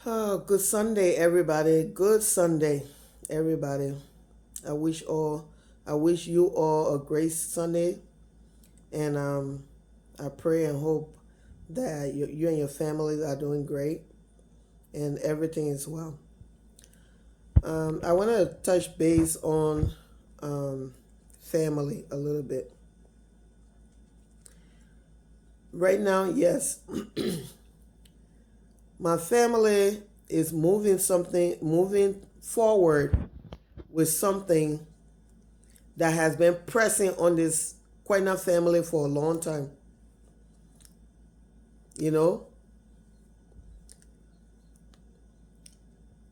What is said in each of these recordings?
Oh, good Sunday, everybody. Good Sunday, everybody. I wish all, I wish you all a great Sunday, and I pray and hope that you and your families are doing great and everything is well. I want to touch base on family a little bit. Right now, yes, my family is moving forward with something that has been pressing on this Quenah family for a long time. You know,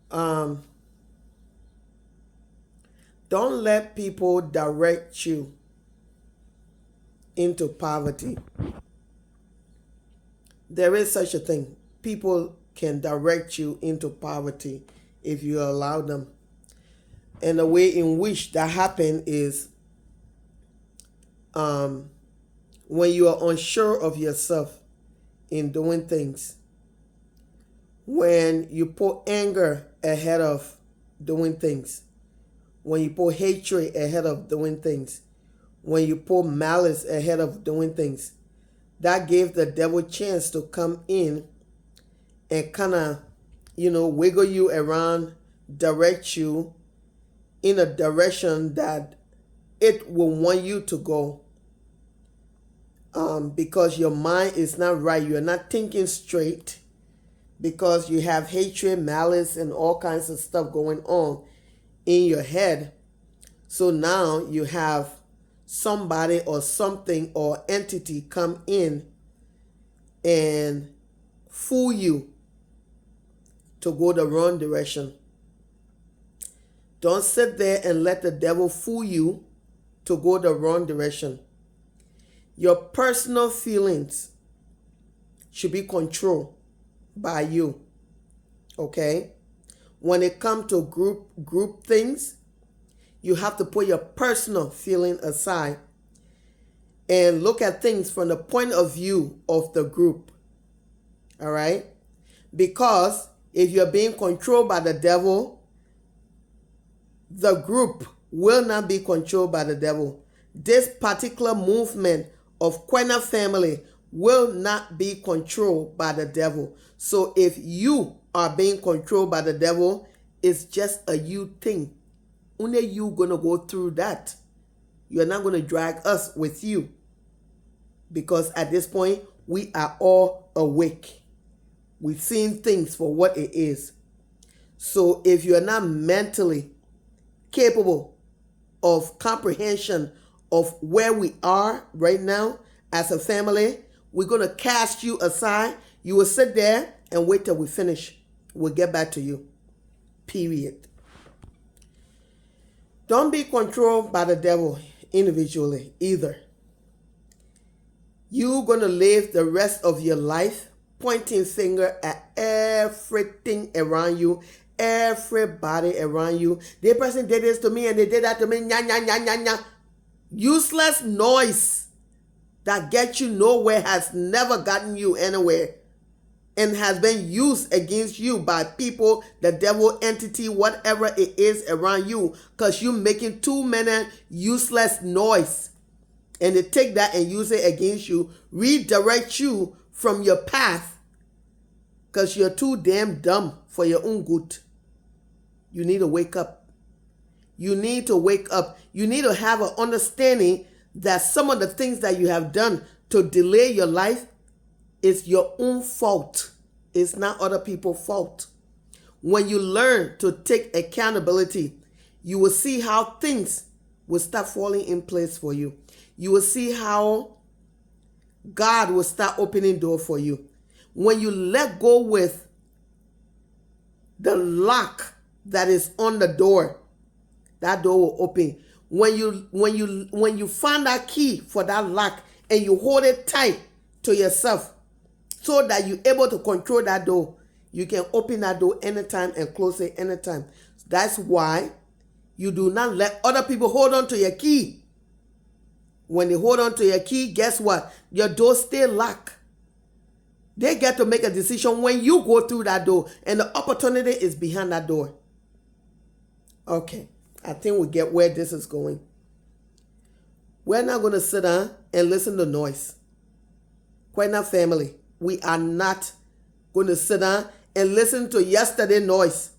um, don't let people direct you into poverty. There is such a thing. People can direct you into poverty if you allow them. And the way in which that happens is um, when you are unsure of yourself in doing things, when you put anger ahead of doing things, when you put hatred ahead of doing things, when you put malice ahead of doing things, that gave the devil chance to come in and kind of, wiggle you around, direct you in a direction that it will want you to go. Because your mind is not right. You're not thinking straight because you have hatred, malice, and all kinds of stuff going on in your head. So now you have somebody or something or entity come in and fool you to go the wrong direction. Don't sit there and let the devil fool you to go the wrong direction. Your personal feelings should be controlled by you. Okay? When it comes to group things, you have to put your personal feeling aside and look at things from the point of view of the group. All right? Because if you're being controlled by the devil, the group will not be controlled by the devil. This particular movement of Quenah family will not be controlled by the devil. So if you are being controlled by the devil, it's just a you thing. Only you gonna go through that. You're not gonna drag us with you. Because at this point, we are all awake. We've seen things for what it is. So if you're not mentally capable of comprehension of where we are right now as a family, we're going to cast you aside. You will sit there and wait till we finish. We'll get back to you. Period. Don't be controlled by the devil individually either. You're going to live the rest of your life pointing finger at everything around you, everybody around you. This person did this to me and they did that to me. Nya, nya, nya, nya, nya. Useless noise that gets you nowhere has never gotten you anywhere and has been used against you by people, the devil, entity, whatever it is around you, because you're making too many useless noise. And they take that and use it against you, redirect you from your path because you're too damn dumb for your own good. You need to wake up. You need to wake up. You need to have an understanding that some of the things that you have done to delay your life is your own fault. It's not other people's fault. When you learn to take accountability, you will see how things will start falling in place for you. You will see how God will start opening doors for you. When you let go with the lock that is on the door, that door will open. When you find that key for that lock and you hold it tight to yourself so that you're able to control that door, you can open that door anytime and close it anytime. That's why you do not let other people hold on to your key. When they hold on to your key, guess what? Your door stay locked. They get to make a decision when you go through that door, and the opportunity is behind that door. Okay, I think we get where this is going. We're not going to sit down and listen to noise. Quenah family, we are not going to sit down and listen to yesterday noise.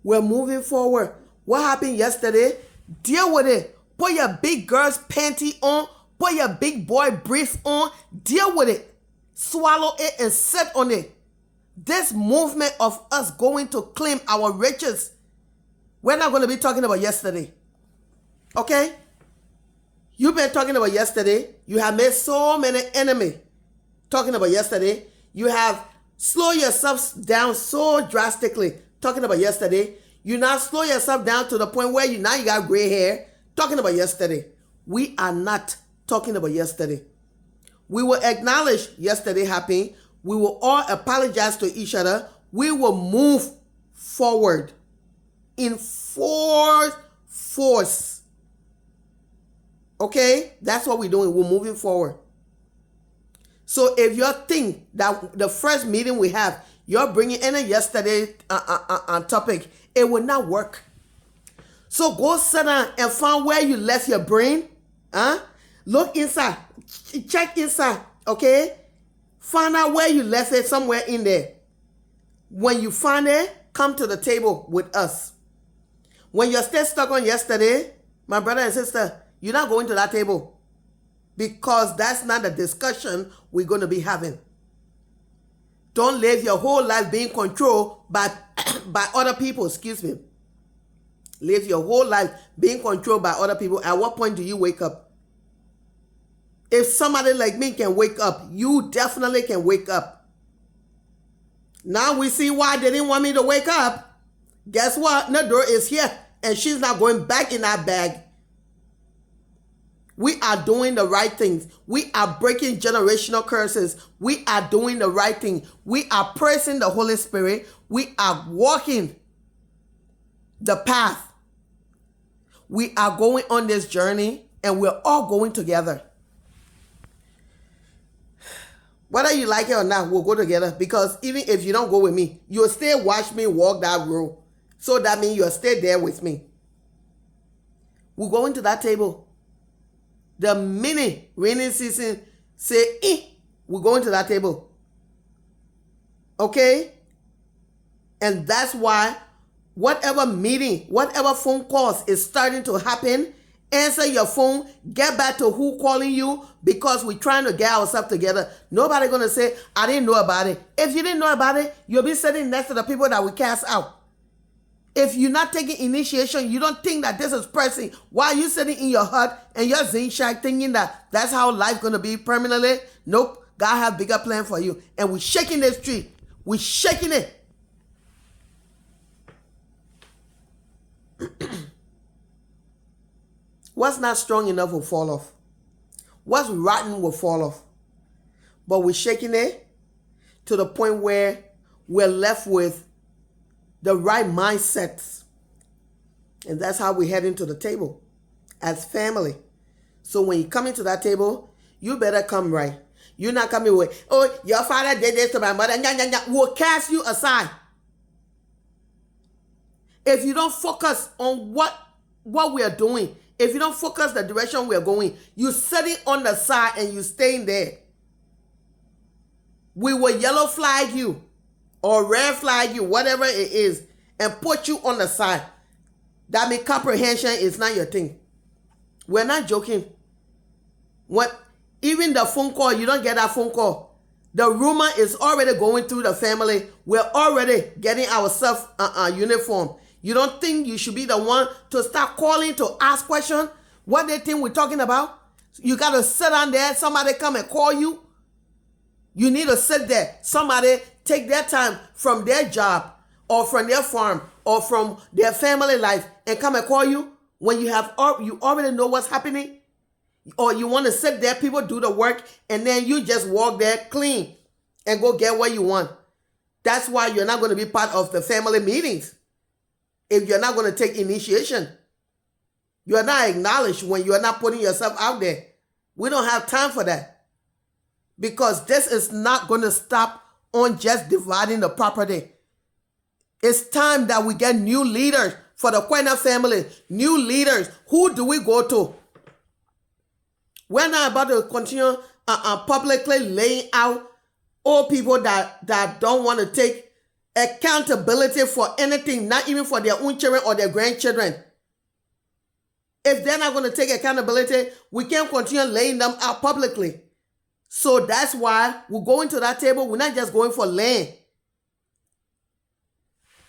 We're moving forward. What happened yesterday? Deal with it. Put your big girl's panty on. Put your big boy brief on. Deal with it. Swallow it and sit on it. This movement of us going to claim our riches, we're not going to be talking about yesterday. Okay? You've been talking about yesterday. You have made so many enemies talking about yesterday. You have slowed yourself down so drastically talking about yesterday. You now slow yourself down to the point where you got gray hair talking about yesterday. We are not talking about yesterday. We will acknowledge yesterday happened. We will all apologize to each other. We will move forward in force. Okay? That's what we're doing. We're moving forward. So if you think that the first meeting we have, you're bringing in a yesterday topic, it will not work. So go sit down and find where you left your brain. Look inside. Check inside. Okay? Find out where you left it, somewhere in there. When you find it, come to the table with us. When you're still stuck on yesterday, my brother and sister, you're not going to that table, because that's not the discussion we're going to be having. Don't live your whole life being controlled by other people. Excuse me. Live your whole life being controlled by other people. At what point do you wake up? If somebody like me can wake up, you definitely can wake up. Now we see why they didn't want me to wake up. Guess what? Nador is here, and she's not going back in that bag. We are doing the right things. We are breaking generational curses. We are doing the right thing. We are praising the Holy Spirit. We are walking the path. We are going on this journey, and we're all going together. Whether you like it or not, we'll go together, because even if you don't go with me, you'll still watch me walk that road. So that means you'll stay there with me. We're going to that table. The minute rainy season say, we're going to that table. Okay? And that's why whatever meeting, whatever phone calls is starting to happen, answer your phone, get back to who calling you, because we're trying to get ourselves together. Nobody going to say, I didn't know about it. If you didn't know about it, you'll be sitting next to the people that we cast out. If you're not taking initiation, you don't think that this is pressing. Why are you sitting in your hut and your zinc shack thinking that that's how life's going to be permanently? Nope. God has bigger plan for you. And we're shaking this tree. We're shaking it. What's not strong enough will fall off. What's rotten will fall off. But we're shaking it to the point where we're left with the right mindsets. And that's how we head into the table as family. So when you come into that table, you better come right. You're not coming with, oh, your father did this to my mother. We'll cast you aside. If you don't focus on what we are doing, if you don't focus the direction we are going, you're sitting on the side and you're staying there. We will yellow flag you or red flag you, whatever it is, and put you on the side. That means comprehension is not your thing. We're not joking. Even the phone call, you don't get that phone call. The rumor is already going through the family. We're already getting ourselves uniform. You don't think you should be the one to start calling to ask questions? What they think we're talking about? You got to sit down there. Somebody come and call you. You need to sit there. Somebody take their time from their job or from their farm or from their family life and come and call you when you already know what's happening. Or you want to sit there, people do the work, and then you just walk there clean and go get what you want. That's why you're not going to be part of the family meetings. If you're not going to take initiation, you're not acknowledged when you're not putting yourself out there. We don't have time for that. because this is not going to stop on just dividing the property. It's time that we get new leaders for the Quenah family. New leaders. Who do we go to? We're not about to continue publicly laying out old people that don't want to take accountability for anything, not even for their own children or their grandchildren. If they're not going to take accountability, we can't continue laying them out publicly. So that's why we're going to that table. We're not just going for land.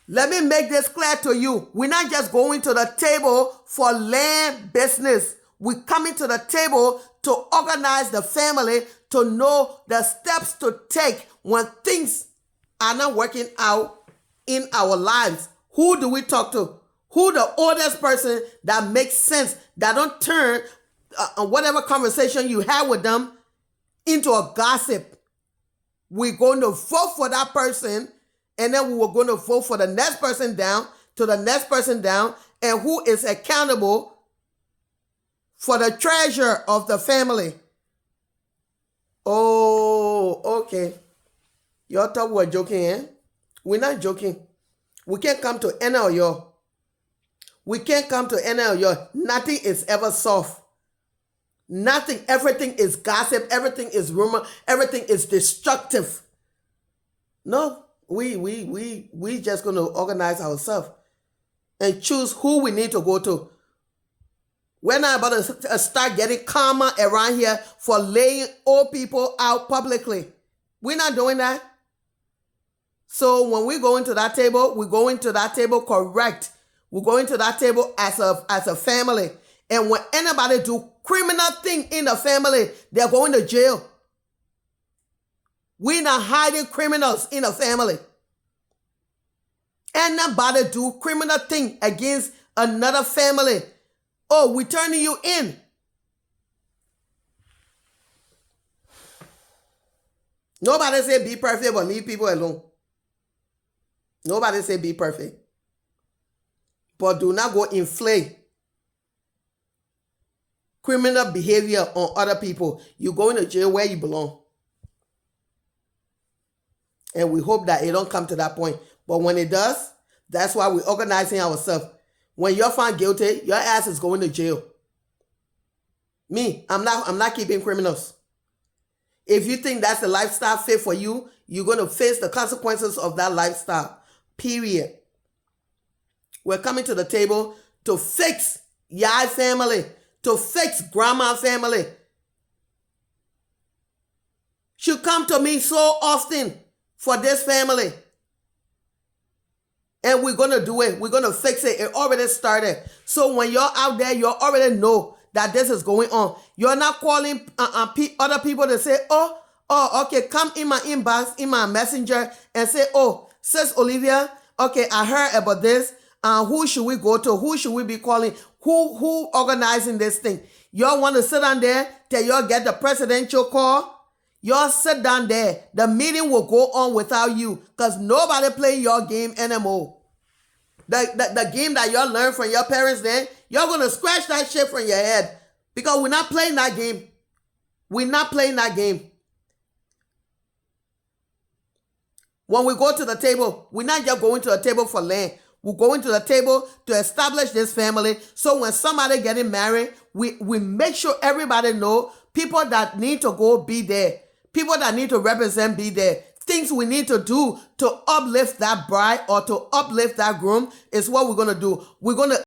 Let me make this clear to you. We're not just going to the table for land business. We're coming to the table to organize the family, to know the steps to take when things are not working out in our lives. Who do we talk to? Who the oldest person that makes sense, that don't turn whatever conversation you have with them into a gossip? We're going to vote for that person, and then we were going to vote for the next person down, to the next person down, and who is accountable for the treasure of the family. Oh, okay. Y'all thought we were joking, eh? We're not joking. We can't come to any of y'all. We can't come to any of y'all. Nothing is ever soft. Nothing. Everything is gossip. Everything is rumor. Everything is destructive. No, we just going to organize ourselves and choose who we need to go to. We're not about to start getting karma around here for laying old people out publicly. We're not doing that. So when we go into that table, we go into that table correct. We're going to that table as a family. And when anybody do criminal thing in the family, they're going to jail. We're not hiding criminals in the family. Anybody do criminal thing against another family, oh, we're turning you in. Nobody say be perfect, but leave people alone. Nobody say be perfect. But do not go inflate criminal behavior on other people. You go into jail where you belong. And we hope that it don't come to that point. But when it does, that's why we're organizing ourselves. When you're found guilty, your ass is going to jail. Me, I'm not keeping criminals. If you think that's the lifestyle fit for you, you're going to face the consequences of that lifestyle. Period. We're coming to the table to fix Yai family, to fix grandma family. She come to me so often for this family. And we're going to do it. We're going to fix it. It already started. So when you're out there, you already know that this is going on. You're not calling other people to say, oh, okay, come in my inbox, in my messenger, and say, oh, Sis Olivia, okay, I heard about this. Who should we go to? Who should we be calling? Who organizing this thing? Y'all want to sit down there till y'all get the presidential call? Y'all sit down there. The meeting will go on without you because nobody play your game anymore. The game that y'all learned from your parents then, y'all going to scratch that shit from your head because we're not playing that game. We're not playing that game. When we go to the table, we're not just going to a table for land. We're going to the table to establish this family. So when somebody getting married, we make sure everybody know people that need to go be there. People that need to represent be there. Things we need to do to uplift that bride or to uplift that groom is what we're going to do. We're going to